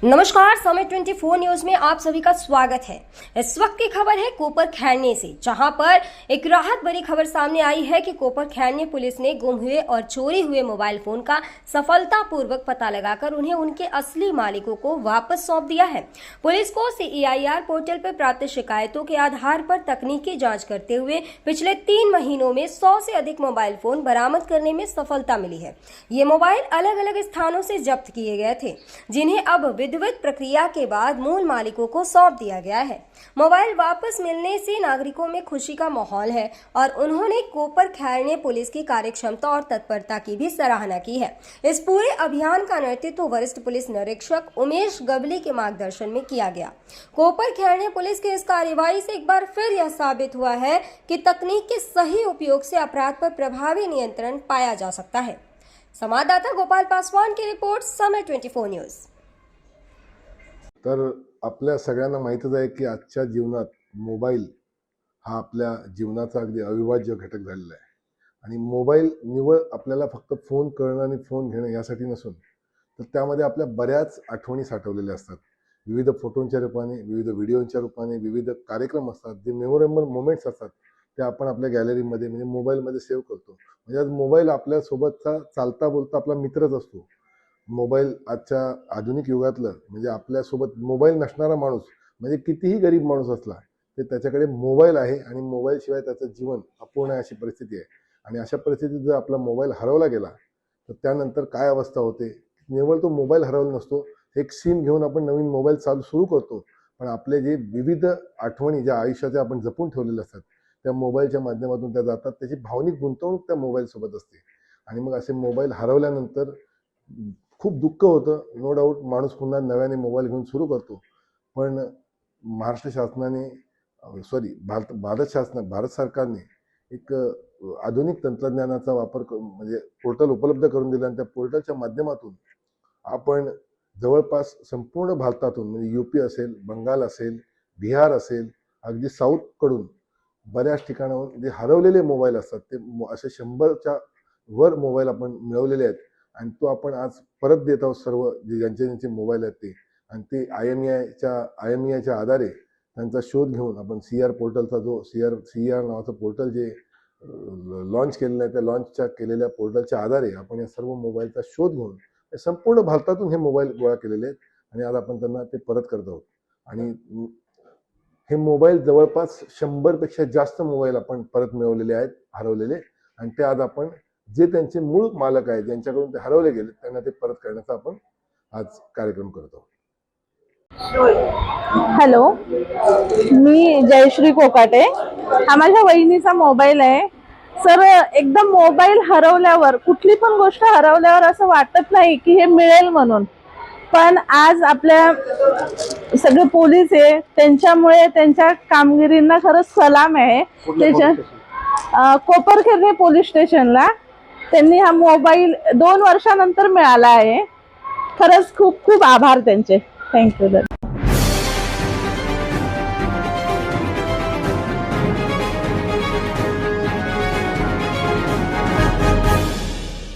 नमस्कार, समय 24 न्यूज में आप सभी का स्वागत है। इस वक्त की खबर है कोपर खैरने से, जहां पर एक राहत भरी खबर सामने आई है कि कोपर खैरने पुलिस ने गुम हुए और चोरी हुए मोबाइल फोन का सफलतापूर्वक पता लगाकर उन्हें उनके असली मालिकों को वापस सौंप दिया है। पुलिस को CEIR पोर्टल पर प्राप्त शिकायतों के आधार पर तकनीकी जाँच करते हुए पिछले 3 महीनों में 100 से अधिक मोबाइल फोन बरामद करने में सफलता मिली है। ये मोबाइल अलग अलग स्थानों से जब्त किए गए थे, जिन्हें अब विधिवत प्रक्रिया के बाद मूल मालिकों को सौंप दिया गया है। मोबाइल वापस मिलने से नागरिकों में खुशी का माहौल है और उन्होंने कोपर खैरने पुलिस की कार्यक्षमता और तत्परता की भी सराहना की है। इस पूरे अभियान का नेतृत्व वरिष्ठ पुलिस निरीक्षक उमेश गवली के मार्गदर्शन में किया गया। कोपर खैरने पुलिस की इस कार्यवाही से एक बार फिर यह साबित हुआ है कि तकनीक के सही उपयोग से अपराध पर प्रभावी नियंत्रण पाया जा सकता है। संवाददाता गोपाल पासवान की रिपोर्ट, समय 24 न्यूज। तर आपल्या सगळ्यांना माहीतच आहे की आजच्या जीवनात मोबाईल हा आपल्या जीवनाचा अगदी अविभाज्य घटक झालेला आहे आणि मोबाईल निवळ आपल्याला फक्त फोन करणं आणि फोन घेणं यासाठी नसून तर त्यामध्ये आपल्या बऱ्याच आठवणी साठवलेल्या असतात। विविध फोटोंच्या रूपाने, विविध व्हिडिओच्या रूपाने, विविध कार्यक्रम असतात, जे मेमोरेबल मोमेंट्स असतात ते आपण आपल्या गॅलरीमध्ये म्हणजे मोबाईलमध्ये सेव्ह करतो। म्हणजे आज मोबाईल आपल्यासोबतचा चालता बोलता आपला मित्रच असतो। मोबाईल आजच्या आधुनिक युगातलं म्हणजे आपल्यासोबत मोबाईल नसणारा माणूस म्हणजे कितीही गरीब माणूस असला ते त्याच्याकडे मोबाईल आहे आणि मोबाईल शिवाय त्याचं जीवन अपूर्ण आहे अशी परिस्थिती आहे। आणि अशा परिस्थितीत जर आपला मोबाईल हरवला गेला तर त्यानंतर काय अवस्था होते। निव्वळ तो मोबाईल हरवला नसतो, एक सिम घेऊन आपण नवीन मोबाईल सुरू करतो, पण आपले जे विविध आठवणी ज्या आयुष्याच्या आपण जपून ठेवलेल्या असतात त्या मोबाईलच्या माध्यमातून त्या जातात। त्याची भावनिक गुंतवणूक त्या मोबाईल सोबत असते आणि मग असे मोबाईल हरवल्यानंतर खूप दुःख होतं। नो डाऊट माणूस पुन्हा नव्याने मोबाईल घेऊन सुरू करतो, पण महाराष्ट्र शासनाने भारत सरकारने एक आधुनिक तंत्रज्ञानाचा वापर म्हणजे पोर्टल उपलब्ध करून दिला आणि त्या पोर्टलच्या माध्यमातून आपण जवळपास संपूर्ण भारतातून म्हणजे UP असेल, बंगाल असेल, बिहार असेल, अगदी साऊथकडून बऱ्याच ठिकाणाहून जे हरवलेले मोबाईल असतात ते असे 100च्या वर मोबाईल आपण मिळवलेले आहेत आणि तो आपण आज परत देत आहोत सर्व ज्यांचे मोबाईल आहेत ते। आणि ते IMEIच्या आधारे त्यांचा शोध घेऊन आपण CER पोर्टलचा जो CER नावाचं पोर्टल जे लॉन्च केलेलं आहे त्या लॉन्चच्या केलेल्या पोर्टलच्या आधारे आपण या सर्व मोबाईलचा शोध घेऊन संपूर्ण भारतातून हे मोबाईल गोळा केलेले आहेत आणि आज आपण त्यांना ते परत करत आहोत। आणि हे मोबाईल जवळपास 100 पेक्षा जास्त मोबाईल आपण परत मिळवलेले आहेत हरवलेले, आणि ते आज आपण जे त्यांचे मूळ मालक आहेत ज्यांच्याकडून ते हरवले गेले त्यांना ते परत करण्याचा आपण आज कार्यक्रम करतो। हॅलो, मी जयश्री कोकाटे। हा माझ्या वहिनीचा मोबाईल आहे सर। एकदम मोबाईल हरवल्यावर, कुठली पण गोष्ट हरवल्यावर असं वाटत नाही की हे मिळेल म्हणून, पण आज आपल्या सगळे पोलीस आहे त्यांच्यामुळे त्यांच्या कामगिरींना खरंच सलाम आहे। त्याच्या कोपरखैरणे पोलीस स्टेशनला त्यांनी हा मोबाईल 2 वर्षानंतर मिळाला आहे। खरंच खूप खूप आभार त्यांचे। थँक्यू।